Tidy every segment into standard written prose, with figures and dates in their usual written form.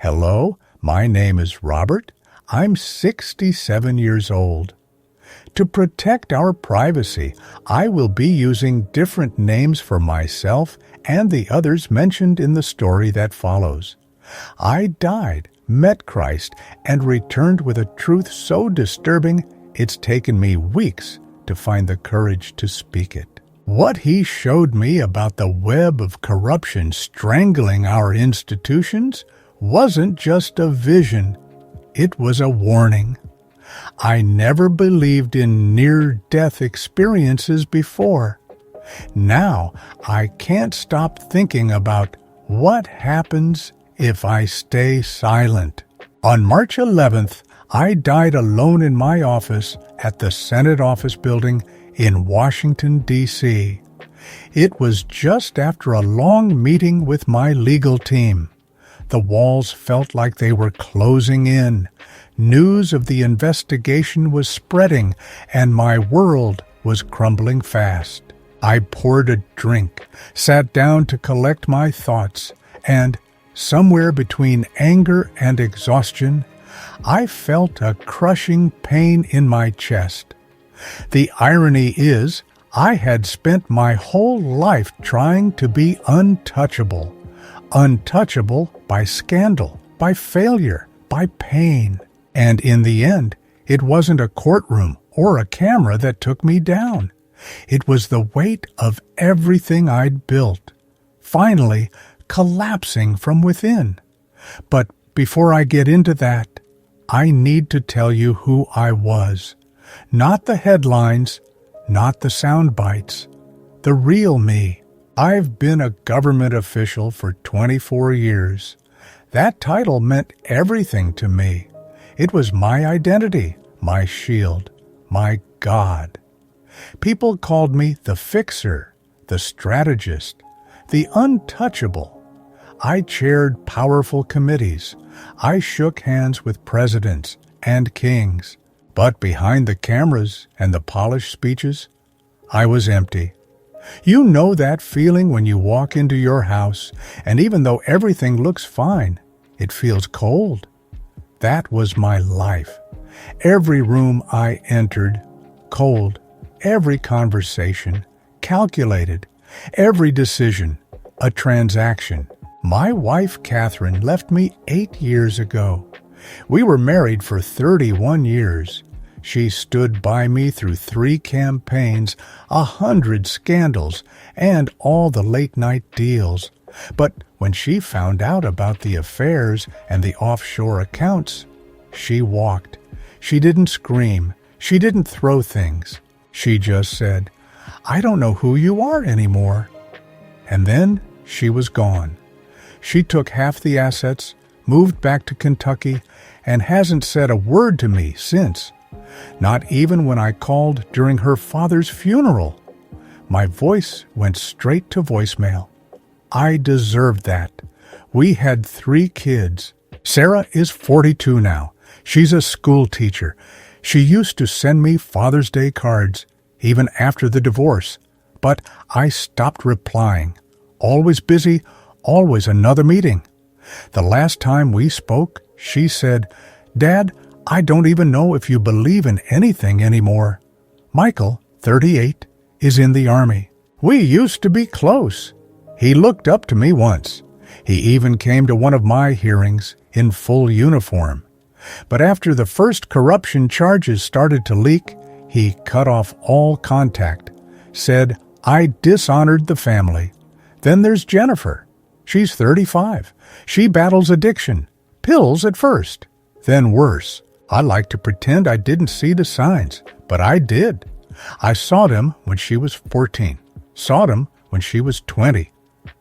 Hello, my name is Robert. I'm 67 years old. To protect our privacy, I will be using different names for myself and the others mentioned in the story that follows. I died, met Christ, and returned with a truth so disturbing it's taken me weeks to find the courage to speak it. What he showed me about the web of corruption strangling our institutions wasn't just a vision, it was a warning. I never believed in near-death experiences before. Now I can't stop thinking about what happens if I stay silent. On March 11th, I died alone in my office at the Senate Office Building in Washington, D.C. It was just after a long meeting with my legal team. The walls felt like they were closing in. News of the investigation was spreading, and my world was crumbling fast. I poured a drink, sat down to collect my thoughts, and somewhere between anger and exhaustion, I felt a crushing pain in my chest. The irony is, I had spent my whole life trying to be untouchable. Untouchable by scandal, by failure, by pain. And in the end, it wasn't a courtroom or a camera that took me down. It was the weight of everything I'd built, finally collapsing from within. But before I get into that, I need to tell you who I was. Not the headlines, not the sound bites, the real me. I've been a government official for 24 years. That title meant everything to me. It was my identity, my shield, my God. People called me the fixer, the strategist, the untouchable. I chaired powerful committees. I shook hands with presidents and kings. But behind the cameras and the polished speeches, I was empty. You know that feeling when you walk into your house, and even though everything looks fine, it feels cold. That was my life. Every room I entered, cold. Every conversation, calculated. Every decision, a transaction. My wife, Catherine, left me 8 years ago. We were married for 31 years. She stood by me through 3 campaigns, 100 scandals, and all the late-night deals. But when she found out about the affairs and the offshore accounts, she walked. She didn't scream. She didn't throw things. She just said, "I don't know who you are anymore." And then she was gone. She took half the assets, moved back to Kentucky, and hasn't said a word to me since. Not even when I called during her father's funeral. My voice went straight to voicemail. I deserved that. We had 3 kids. Sarah is 42 now. She's a school teacher. She used to send me Father's Day cards, even after the divorce. But I stopped replying. Always busy, always another meeting. The last time we spoke, she said, "Dad, I don't even know if you believe in anything anymore. Michael, 38, is in the Army. We used to be close. He looked up to me once. He even came to one of my hearings in full uniform. But after the first corruption charges started to leak, he cut off all contact, said I dishonored the family. Then there's Jennifer. She's 35. She battles addiction. Pills at first, then worse. I like to pretend I didn't see the signs, but I did. I saw them when she was 14, saw them when she was 20.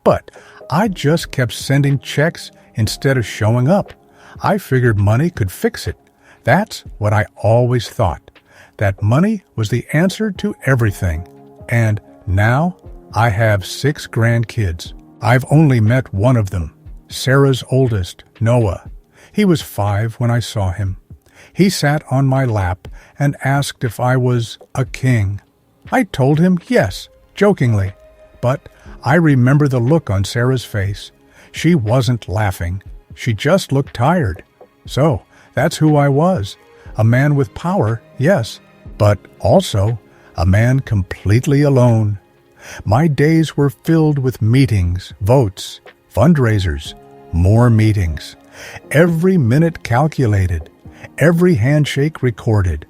But I just kept sending checks instead of showing up. I figured money could fix it. That's what I always thought, that money was the answer to everything. And now I have 6 grandkids. I've only met one of them, Sarah's oldest, Noah. He was 5 when I saw him. He sat on my lap and asked if I was a king. I told him yes, jokingly. But I remember the look on Sarah's face. She wasn't laughing. She just looked tired. So, that's who I was. A man with power, yes, but also a man completely alone. My days were filled with meetings, votes, fundraisers, more meetings. Every minute calculated, every handshake recorded.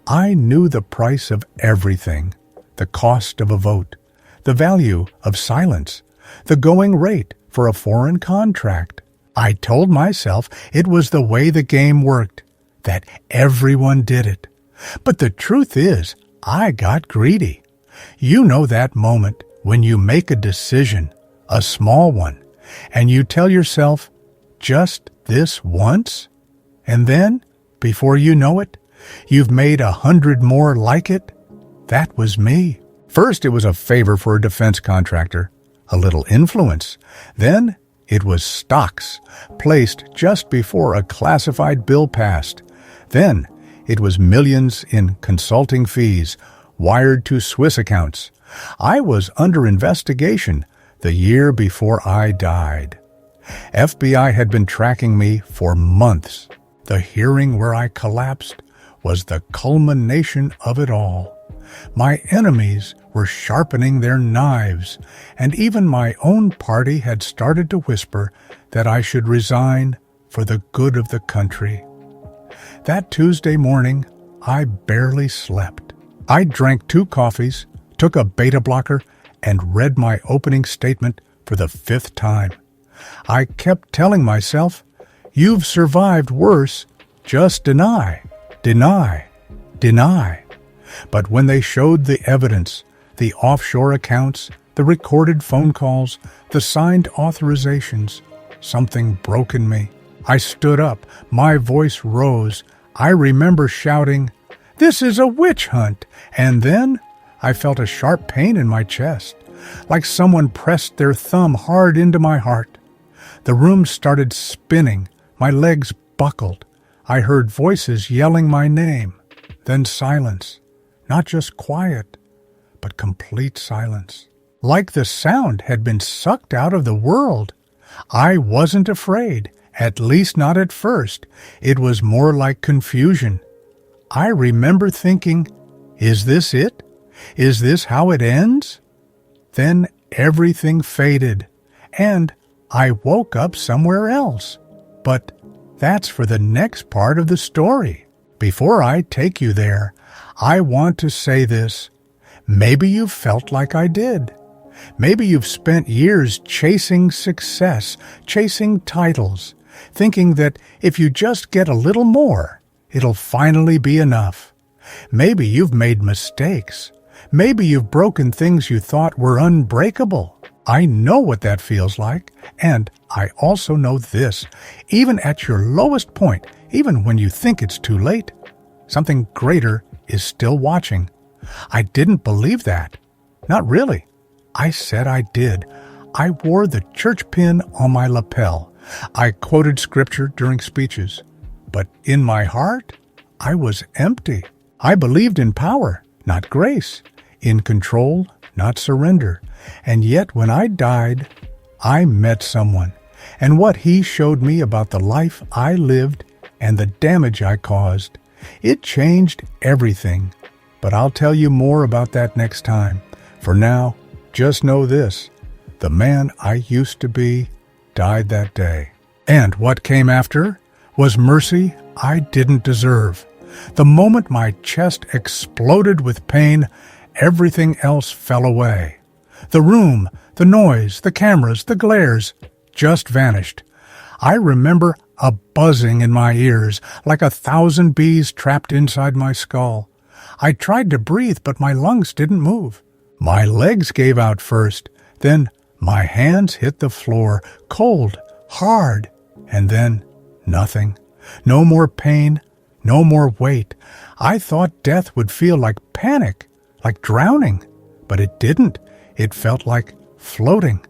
I knew the price of everything, the cost of a vote, the value of silence, the going rate for a foreign contract. I told myself it was the way the game worked, that everyone did it. But the truth is, I got greedy. You know that moment when you make a decision, a small one, and you tell yourself, just this once? And then, before you know it, you've made 100 more like it? That was me. First, it was a favor for a defense contractor, a little influence. Then, it was stocks, placed just before a classified bill passed. Then, it was millions in consulting fees, wired to Swiss accounts. I was under investigation the year before I died. FBI had been tracking me for months. The hearing where I collapsed was the culmination of it all. My enemies were sharpening their knives, and even my own party had started to whisper that I should resign for the good of the country. That Tuesday morning, I barely slept. I drank 2 coffees, took a beta blocker, and read my opening statement for the 5th time. I kept telling myself, "You've survived worse. Just deny, deny, deny." But when they showed the evidence, the offshore accounts, the recorded phone calls, the signed authorizations, something broke in me. I stood up. My voice rose. I remember shouting, "This is a witch hunt!" And then I felt a sharp pain in my chest, like someone pressed their thumb hard into my heart. The room started spinning. My legs buckled. I heard voices yelling my name. Then silence. Not just quiet, but complete silence. Like the sound had been sucked out of the world. I wasn't afraid, at least not at first. It was more like confusion. I remember thinking, is this it? Is this how it ends? Then everything faded, and I woke up somewhere else. But that's for the next part of the story. Before I take you there, I want to say this. Maybe you've felt like I did. Maybe you've spent years chasing success, chasing titles, thinking that if you just get a little more, it'll finally be enough. Maybe you've made mistakes. Maybe you've broken things you thought were unbreakable. I know what that feels like, and I also know this. Even at your lowest point, even when you think it's too late, something greater is still watching. I didn't believe that. Not really. I said I did. I wore the church pin on my lapel. I quoted scripture during speeches. But in my heart, I was empty. I believed in power, not grace. In control, not surrender. And yet when I died, I met someone. And what he showed me about the life I lived and the damage I caused, it changed everything. But I'll tell you more about that next time. For now, just know this. The man I used to be died that day. And what came after was mercy I didn't deserve. The moment my chest exploded with pain, everything else fell away. The room, the noise, the cameras, the glares just vanished. I remember a buzzing in my ears, like 1,000 bees trapped inside my skull. I tried to breathe, but my lungs didn't move. My legs gave out first, then my hands hit the floor, cold, hard, and then nothing. No more pain, no more weight. I thought death would feel like panic, like drowning, but it didn't. It felt like floating.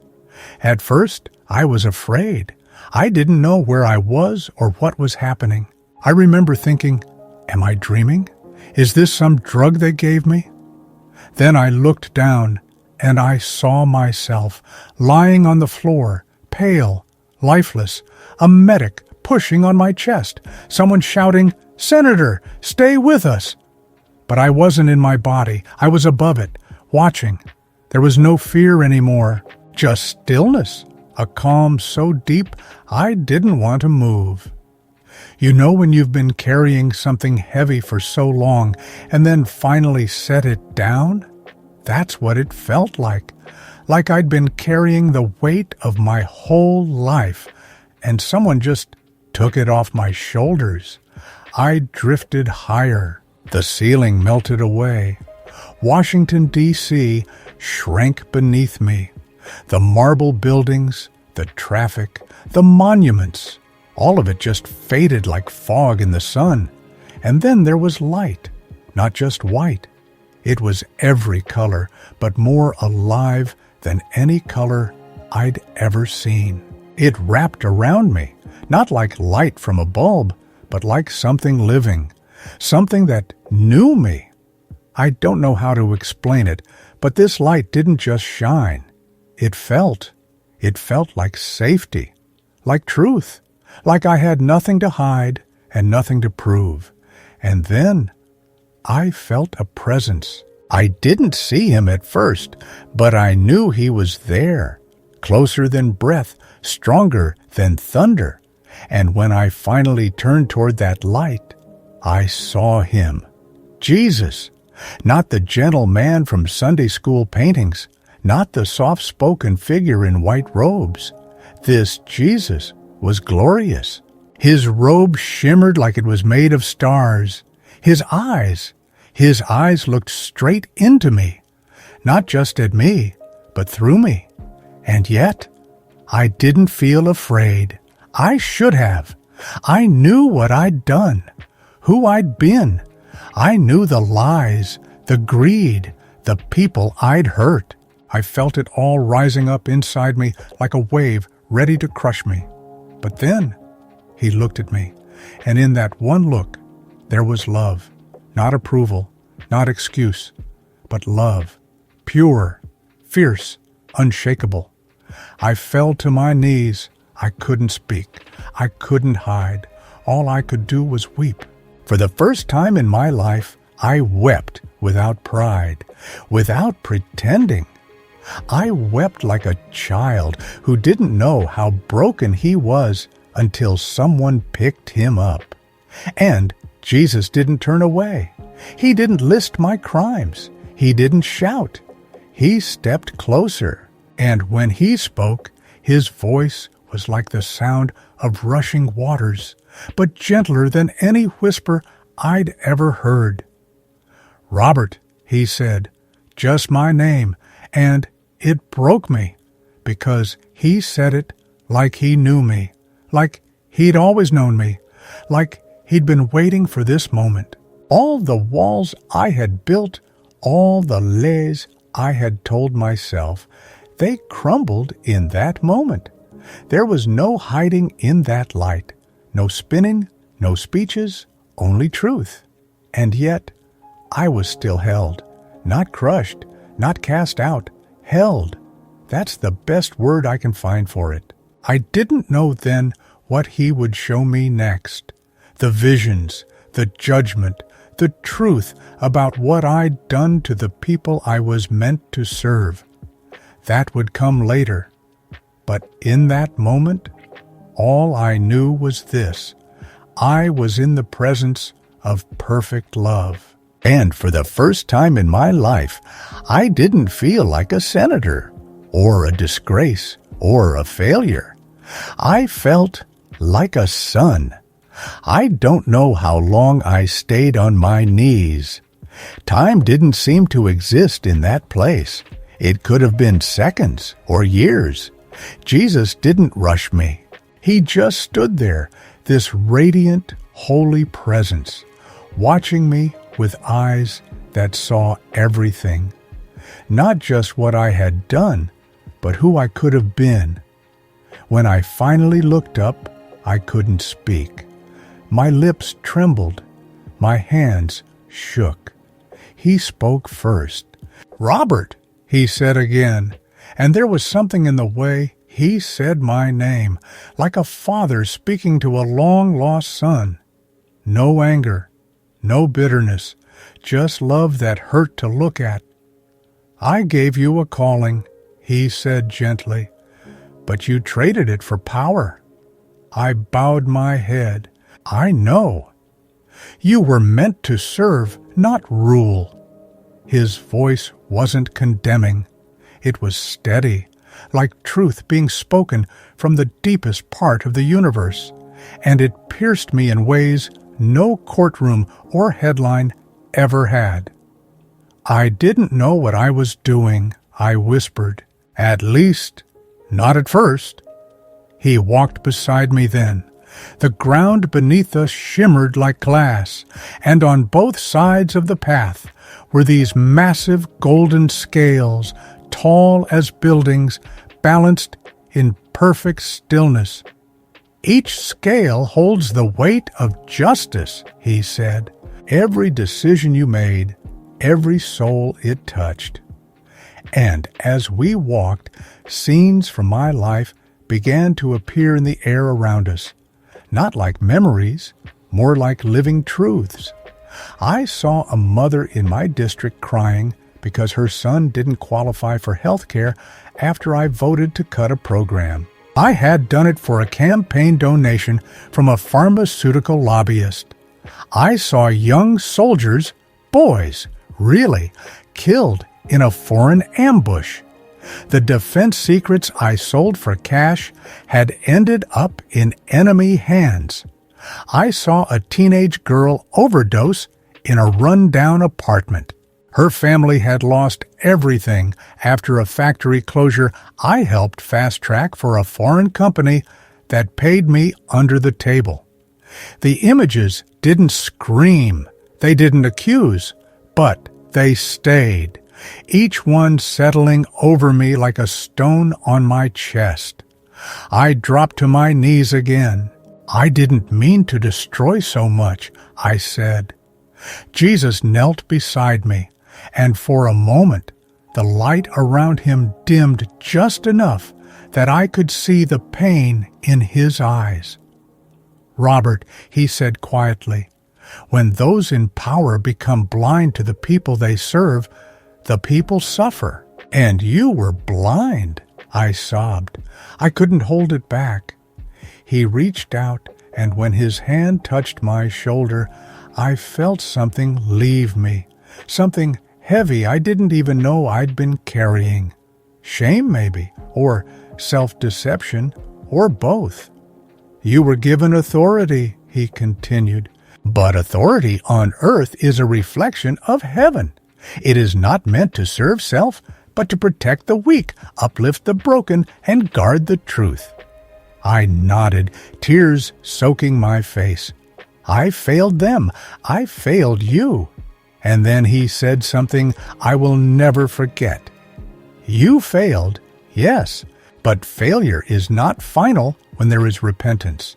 At first, I was afraid. I didn't know where I was or what was happening. I remember thinking, am I dreaming? Is this some drug they gave me? Then I looked down, and I saw myself lying on the floor, pale, lifeless, a medic pushing on my chest, someone shouting, "Senator, stay with us!" But I wasn't in my body. I was above it, watching. There was no fear anymore, just stillness, a calm so deep I didn't want to move. You know when you've been carrying something heavy for so long and then finally set it down? That's what it felt like I'd been carrying the weight of my whole life, and someone just took it off my shoulders. I drifted higher. The ceiling melted away. Washington, D.C. shrank beneath me. The marble buildings, the traffic, the monuments, all of it just faded like fog in the sun. And then there was light, not just white. It was every color, but more alive than any color I'd ever seen. It wrapped around me, not like light from a bulb, but like something living, something that knew me. I don't know how to explain it, but this light didn't just shine. It felt like safety, like truth, like I had nothing to hide and nothing to prove. And then I felt a presence. I didn't see him at first, but I knew he was there, closer than breath, stronger than thunder. And when I finally turned toward that light, I saw him. Jesus, not the gentle man from Sunday school paintings, not the soft-spoken figure in white robes. This Jesus was glorious. His robe shimmered like it was made of stars. His eyes looked straight into me, not just at me, but through me. And yet, I didn't feel afraid. I should have. I knew what I'd done, who I'd been. I knew the lies, the greed, the people I'd hurt. I felt it all rising up inside me like a wave ready to crush me. But then he looked at me, and in that one look, there was love, not approval, not excuse, but love, pure, fierce, unshakable. I fell to my knees. I couldn't speak. I couldn't hide. All I could do was weep. For the first time in my life, I wept without pride, without pretending. I wept like a child who didn't know how broken he was until someone picked him up. And Jesus didn't turn away. He didn't list my crimes. He didn't shout. He stepped closer. And when he spoke, his voice was like the sound of rushing waters, but gentler than any whisper I'd ever heard. "Robert," he said, just my name, and it broke me, because he said it like he knew me, like he'd always known me, like he'd been waiting for this moment. All the walls I had built, all the lies I had told myself, they crumbled in that moment. There was no hiding in that light, no spinning, no speeches, only truth. And yet, I was still held, not crushed, not cast out, held. That's the best word I can find for it. I didn't know then what he would show me next. The visions, the judgment, the truth about what I'd done to the people I was meant to serve. That would come later. But in that moment, all I knew was this: I was in the presence of perfect love. And for the first time in my life, I didn't feel like a senator, or a disgrace, or a failure. I felt like a son. I don't know how long I stayed on my knees. Time didn't seem to exist in that place. It could have been seconds or years. Jesus didn't rush me. He just stood there, this radiant, holy presence, watching me with eyes that saw everything. Not just what I had done, but who I could have been. When I finally looked up, I couldn't speak. My lips trembled. My hands shook. He spoke first. "Robert," he said again, and there was something in the way he said my name, like a father speaking to a long-lost son. No anger, no bitterness, just love that hurt to look at. I gave you a calling, he said gently, but you traded it for power. I bowed my head. I know. You were meant to serve, not rule. His voice wasn't condemning. It was steady, like truth being spoken from the deepest part of the universe, and it pierced me in ways no courtroom or headline ever had. I didn't know what I was doing, I whispered. At least, not at first. He walked beside me then. The ground beneath us shimmered like glass, and on both sides of the path were these massive golden scales, tall as buildings, balanced in perfect stillness. Each scale holds the weight of justice, he said. Every decision you made, every soul it touched. And as we walked, scenes from my life began to appear in the air around us. Not like memories, more like living truths. I saw a mother in my district crying because her son didn't qualify for health care after I voted to cut a program. I had done it for a campaign donation from a pharmaceutical lobbyist. I saw young soldiers, boys, really, killed in a foreign ambush. The defense secrets I sold for cash had ended up in enemy hands. I saw a teenage girl overdose in a run-down apartment. Her family had lost everything after a factory closure I helped fast-track for a foreign company that paid me under the table. The images didn't scream, they didn't accuse, but they stayed, each one settling over me like a stone on my chest. I dropped to my knees again. I didn't mean to destroy so much, I said. Jesus knelt beside me, and for a moment the light around him dimmed just enough that I could see the pain in his eyes. Robert, he said quietly, when those in power become blind to the people they serve, the people suffer. And you were blind, I sobbed. I couldn't hold it back. He reached out, and when his hand touched my shoulder, I felt something leave me, something heavy I didn't even know I'd been carrying. Shame, maybe, or self-deception, or both. You were given authority, he continued, but authority on earth is a reflection of heaven. It is not meant to serve self, but to protect the weak, uplift the broken, and guard the truth. I nodded, tears soaking my face. I failed them. I failed you. And then he said something I will never forget. You failed, yes, but failure is not final when there is repentance.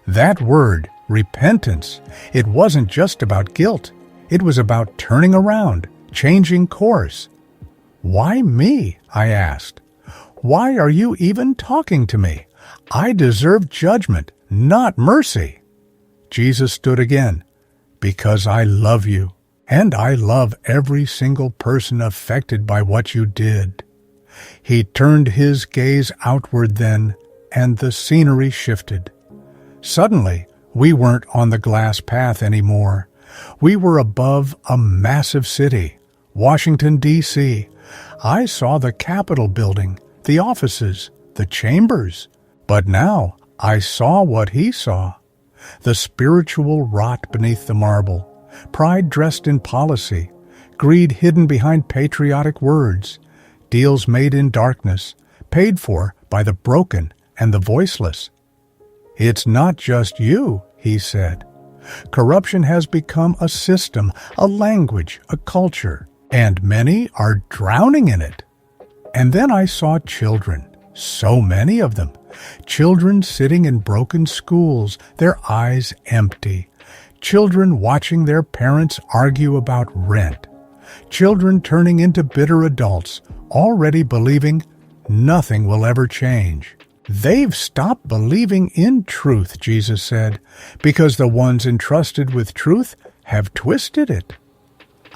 That word, repentance, it wasn't just about guilt. It was about turning around, changing course. Why me? I asked. Why are you even talking to me? I deserve judgment, not mercy. Jesus stood again. Because I love you, and I love every single person affected by what you did. He turned his gaze outward then, and the scenery shifted. Suddenly, we weren't on the glass path anymore. We were above a massive city, Washington, D.C. I saw the Capitol building, the offices, the chambers. But now I saw what he saw. The spiritual rot beneath the marble, pride dressed in policy, greed hidden behind patriotic words, deals made in darkness, paid for by the broken and the voiceless. It's not just you, he said. Corruption has become a system, a language, a culture, and many are drowning in it. And then I saw children, so many of them, children sitting in broken schools, their eyes empty, children watching their parents argue about rent, children turning into bitter adults, already believing nothing will ever change. They've stopped believing in truth, Jesus said, because the ones entrusted with truth have twisted it.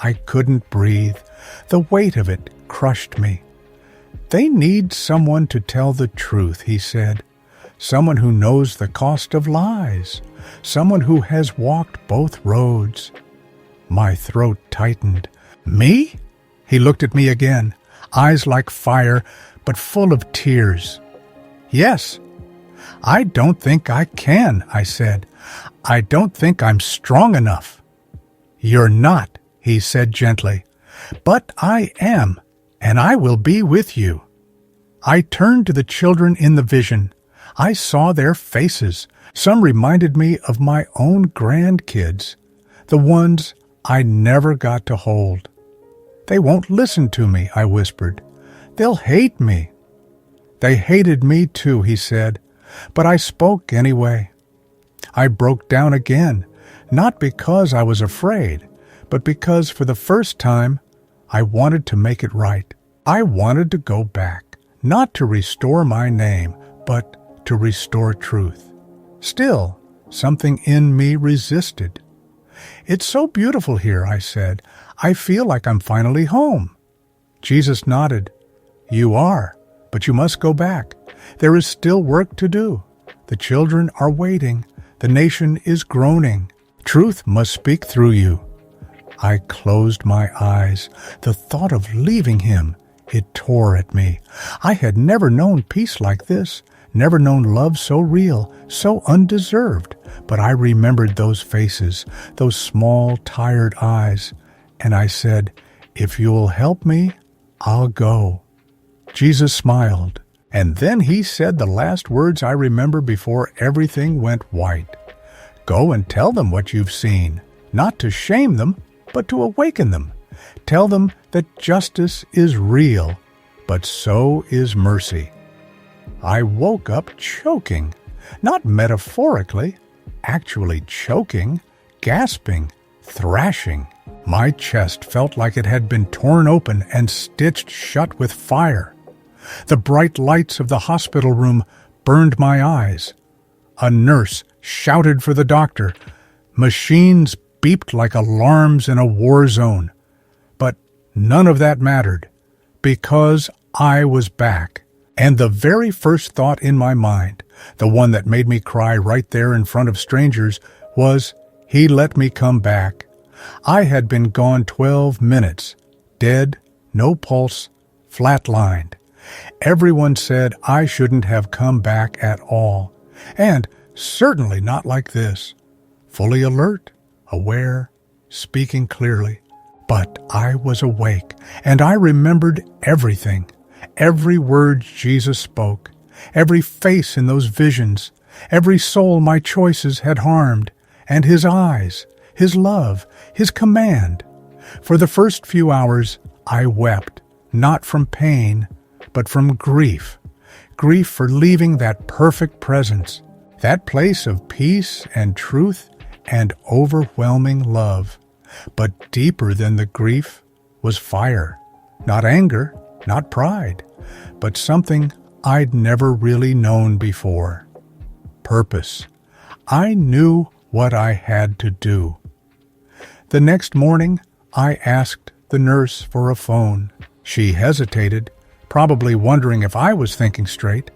I couldn't breathe. The weight of it crushed me. They need someone to tell the truth, he said. Someone who knows the cost of lies. Someone who has walked both roads. My throat tightened. Me? He looked at me again, eyes like fire, but full of tears. Yes. I don't think I can, I said. I don't think I'm strong enough. You're not, he said gently. But I am, and I will be with you. I turned to the children in the vision. I saw their faces. Some reminded me of my own grandkids, the ones I never got to hold. They won't listen to me, I whispered. They'll hate me. They hated me too, he said, but I spoke anyway. I broke down again, not because I was afraid, but because for the first time I wanted to make it right. I wanted to go back, not to restore my name, but to restore truth. Still, something in me resisted. It's so beautiful here, I said. I feel like I'm finally home. Jesus nodded. You are, but you must go back. There is still work to do. The children are waiting. The nation is groaning. Truth must speak through you. I closed my eyes. The thought of leaving him, it tore at me. I had never known peace like this, never known love so real, so undeserved. But I remembered those faces, those small, tired eyes, and I said, if you'll help me, I'll go. Jesus smiled, and then he said the last words I remember before everything went white. Go and tell them what you've seen, not to shame them, but to awaken them. Tell them that justice is real, but so is mercy. I woke up choking, not metaphorically, actually choking, gasping, thrashing. My chest felt like it had been torn open and stitched shut with fire. The bright lights of the hospital room burned my eyes. A nurse shouted for the doctor. Machines beeped like alarms in a war zone. But none of that mattered, because I was back. And the very first thought in my mind, the one that made me cry right there in front of strangers, was, he let me come back. I had been gone 12 minutes, dead, no pulse, flatlined. Everyone said I shouldn't have come back at all, and certainly not like this. Fully alert, aware, speaking clearly. But I was awake, and I remembered everything, every word Jesus spoke, every face in those visions, every soul my choices had harmed, and his eyes, his love, his command. For the first few hours I wept, not from pain, but from grief. Grief for leaving that perfect presence, that place of peace and truth and overwhelming love. But deeper than the grief was fire, not anger, not pride, but something I'd never really known before. Purpose. I knew what I had to do. The next morning, I asked the nurse for a phone. She hesitated, probably wondering if I was thinking straight.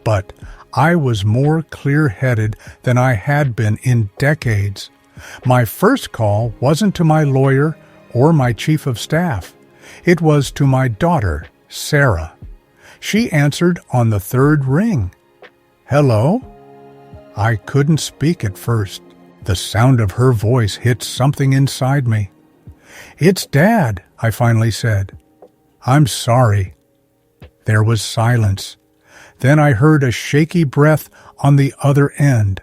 But I was more clear-headed than I had been in decades. My first call wasn't to my lawyer or my chief of staff. It was to my daughter, Sarah. She answered on the third ring. Hello? I couldn't speak at first. The sound of her voice hit something inside me. It's Dad, I finally said. I'm sorry. There was silence. Then I heard a shaky breath on the other end.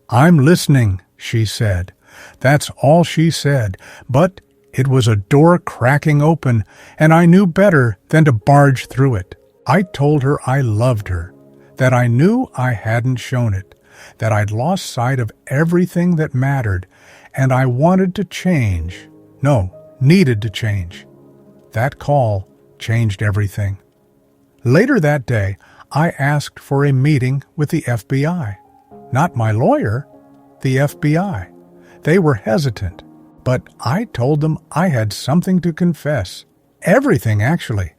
I'm listening, she said. That's all she said, but it was a door cracking open, and I knew better than to barge through it. I told her I loved her, that I knew I hadn't shown it, that I'd lost sight of everything that mattered, and I wanted to change. No, needed to change. That call changed everything. Later that day, I asked for a meeting with the FBI. Not my lawyer, the FBI. They were hesitant, but I told them I had something to confess. Everything, actually.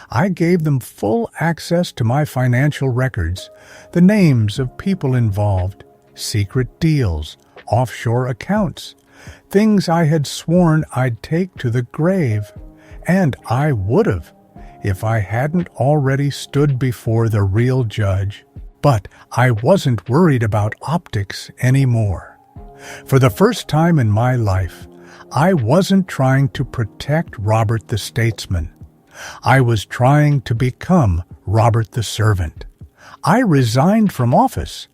I gave them full access to my financial records, the names of people involved, secret deals, offshore accounts, things I had sworn I'd take to the grave. And I would have, if I hadn't already stood before the real judge. But I wasn't worried about optics anymore. For the first time in my life, I wasn't trying to protect Robert the statesman. I was trying to become Robert the servant. I resigned from office.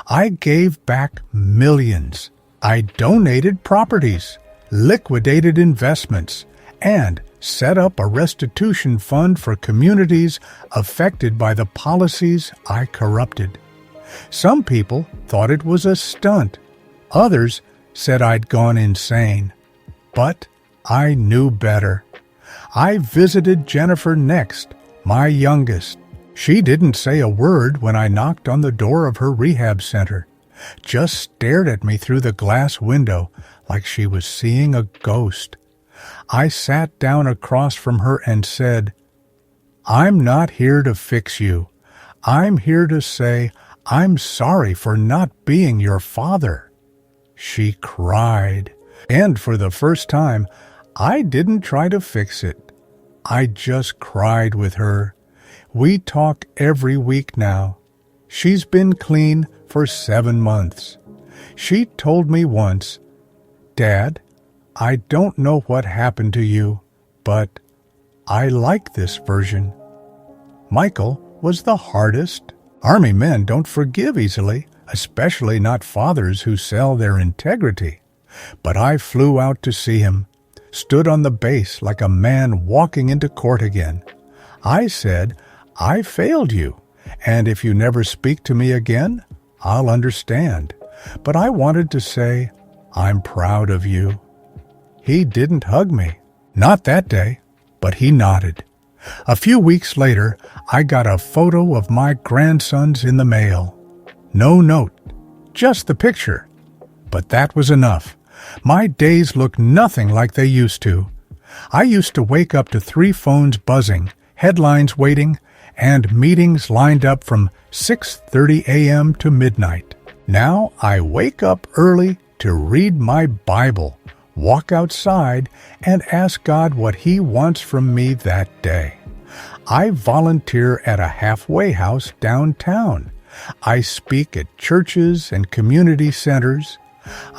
I gave back millions. I donated properties, liquidated investments, and set up a restitution fund for communities affected by the policies I corrupted. Some people thought it was a stunt. Others said I'd gone insane. But I knew better. I visited Jennifer next, my youngest. She didn't say a word when I knocked on the door of her rehab center, just stared at me through the glass window like she was seeing a ghost. I sat down across from her and said, "I'm not here to fix you. I'm here to say I'm sorry for not being your father." She cried, and for the first time, I didn't try to fix it. I just cried with her. We talk every week now. She's been clean for 7 months. She told me once, "Dad, I don't know what happened to you, but I like this version." Michael was the hardest. Army men don't forgive easily, especially not fathers who sell their integrity. But I flew out to see him, stood on the base like a man walking into court again. I said, "I failed you, and if you never speak to me again, I'll understand. But I wanted to say, I'm proud of you." He didn't hug me. Not that day, but he nodded. A few weeks later, I got a photo of my grandsons in the mail. No note, just the picture. But that was enough. My days looked nothing like they used to. I used to wake up to 3 phones buzzing, headlines waiting, and meetings lined up from 6:30 a.m. to midnight. Now I wake up early to read my Bible, walk outside, and ask God what He wants from me that day. I volunteer at a halfway house downtown. I speak at churches and community centers.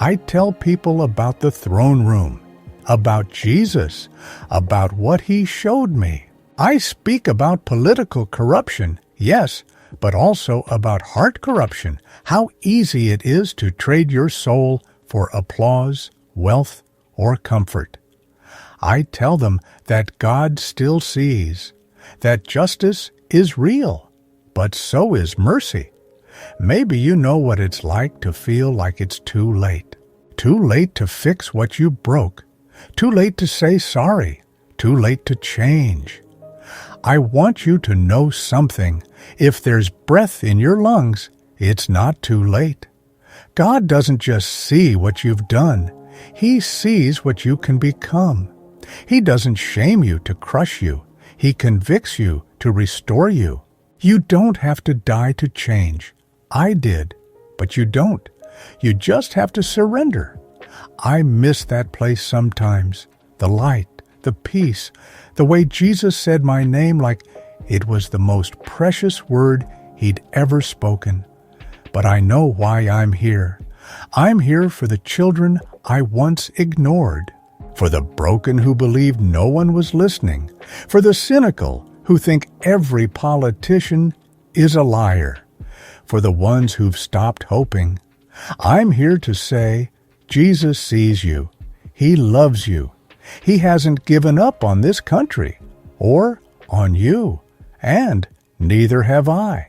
I tell people about the throne room, about Jesus, about what He showed me. I speak about political corruption, yes, but also about heart corruption, how easy it is to trade your soul for applause, wealth, or comfort. I tell them that God still sees, that justice is real, but so is mercy. Maybe you know what it's like to feel like it's too late. Too late to fix what you broke. Too late to say sorry. Too late to change. I want you to know something. If there's breath in your lungs, it's not too late. God doesn't just see what you've done. He sees what you can become. He doesn't shame you to crush you. He convicts you to restore you. You don't have to die to change. I did, but you don't. You just have to surrender. I miss that place sometimes. The light, the peace, the way Jesus said my name like it was the most precious word He'd ever spoken. But I know why I'm here. I'm here for the children I once ignored, for the broken who believed no one was listening, for the cynical who think every politician is a liar, for the ones who've stopped hoping. I'm here to say, Jesus sees you. He loves you. He hasn't given up on this country or on you, and neither have I.